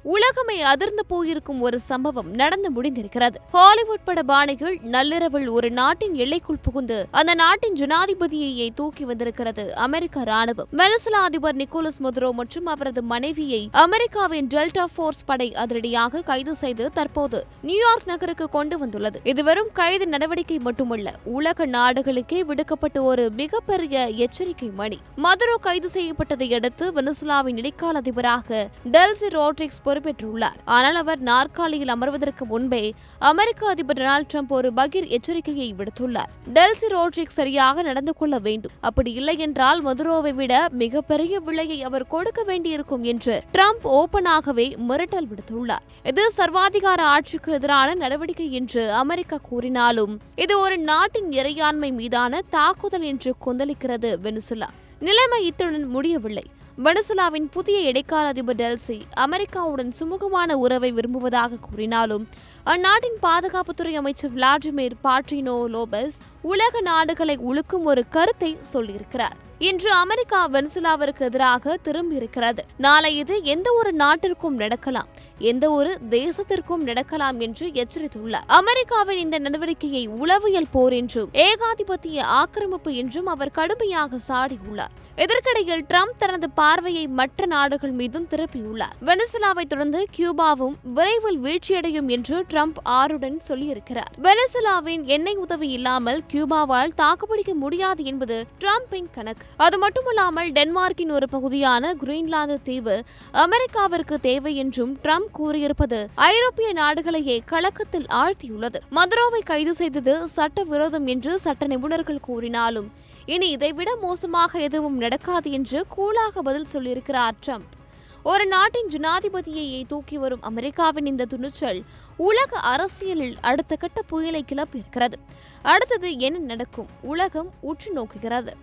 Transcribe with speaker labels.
Speaker 1: உலகமே அதிர்ந்து போயிருக்கும் ஒரு சம்பவம் நடந்து முடிந்திருக்கிறது. ஹாலிவுட் பட பாணிகள் நள்ளிரவில் ஒரு நாட்டின் எல்லைக்குள் புகுந்து அந்த நாட்டின் ஜனாதிபதியை தூக்கி வந்திருக்கிறது அமெரிக்க ராணுவம். வெனிசுலா அதிபர் நிக்கோலஸ் மதுரோ மற்றும் அவரது மனைவியை அமெரிக்காவின் டெல்டா போர்ஸ் படை அதிரடியாக கைது செய்து தற்போது நியூயார்க் நகருக்கு கொண்டு வந்துள்ளது. இது வெறும் கைது நடவடிக்கை மட்டுமல்ல, உலக நாடுகளுக்கே விடுக்கப்பட்ட ஒரு மிகப்பெரிய எச்சரிக்கை மணி. மதுரோ கைது செய்யப்பட்டதை அடுத்து வெனிசுலாவின் இடைக்கால அதிபராக டெல்சி ரோட்ரிக்ஸ் பொறுப்பேற்றுள்ளார். ஆனால் அவர் நாற்காலியில் அமர்வதற்கு முன்பே அமெரிக்க அதிபர் டொனால்டு டிரம்ப் ஒரு பகீர் எச்சரிக்கையை விடுத்துள்ளார். டெல்சி ரோட்ரிக்ஸ் சரியாக நடந்து கொள்ள வேண்டும், அப்படி இல்லை என்றால் மதுரோவை விட மிகப்பெரிய விலையை அவர் கொடுக்க வேண்டியிருக்கும் என்று டிரம்ப் ஓபனாகவே மிரட்டல் விடுத்துள்ளார். இது சர்வாதிகார ஆட்சிக்கு எதிரான நடவடிக்கை என்று அமெரிக்கா கூறினாலும் இது ஒரு நாட்டின் இறையாண்மை மீதான தாக்குதல் என்று கொந்தளிக்கிறது வெனிசுலா. நிலைமை இத்துடன் முடியவில்லை. வெனிசுலாவின் புதிய இடைக்கால அதிபர் டெல்சி அமெரிக்காவுடன் சுமூகமான உறவை விரும்புவதாக கூறினாலும் அந்நாட்டின் பாதுகாப்புத்துறை அமைச்சர் விளாடிமிர் பாட்ரினோ லோபஸ் உலக நாடுகளை உலுக்கும் ஒரு கருத்தை சொல்லியிருக்கிறார். இன்று அமெரிக்கா வெனிசுலாவிற்கு எதிராக திரும்பியிருக்கிறது. நாளை இது எந்த ஒரு நாட்டிற்கும் நடக்கலாம், எந்த ஒரு தேசத்திற்கும் நடக்கலாம் என்று எச்சரித்துள்ளார். அமெரிக்காவின் இந்த நடவடிக்கையை உளவியல் போர் என்றும் ஏகாதிபத்திய ஆக்கிரமிப்பு என்றும் அவர் கடுமையாக சாடியுள்ளார். இதற்கிடையில் டிரம்ப் தனது பார்வையை மற்ற நாடுகள் மீதும் திருப்பியுள்ளார். வெனிசுலாவை தொடர்ந்து கியூபாவும் விரைவில் வீழ்ச்சியடையும் என்று டிரம்ப் ஆருடன் சொல்லியிருக்கிறார். வெனிசுலாவின் எண்ணெய் உதவி இல்லாமல் கியூபாவால் தாக்குப்பிடிக்க முடியாது என்பது டிரம்பின் கணக்கு. அது மட்டுமல்லாமல் டென்மார்க்கின் ஒரு பகுதியான கிரீன்லாந்து தீவு அமெரிக்காவிற்கு தேவை என்றும் டிரம்ப் கூறியிருப்பது ஐரோப்பிய நாடுகளையே கலக்கத்தில் ஆழ்த்தியுள்ளது. மதுரோவை கைது செய்தது சட்டவிரோதம் என்று சட்ட நிபுணர்கள் கூறினாலும் இனி இதைவிட மோசமாக எதுவும் நடக்காது என்று கூலாக பதில் சொல்லியிருக்கிறார் டிரம்ப். ஒரு நாட்டின் ஜனாதிபதியை தூக்கி வரும் அமெரிக்காவின் இந்த துணிச்சல் உலக அரசியலில் அடுத்த கட்ட புயலை கிளப்பியிருக்கிறது. அடுத்தது என்ன நடக்கும்? உலகம் உற்று நோக்குகிறது.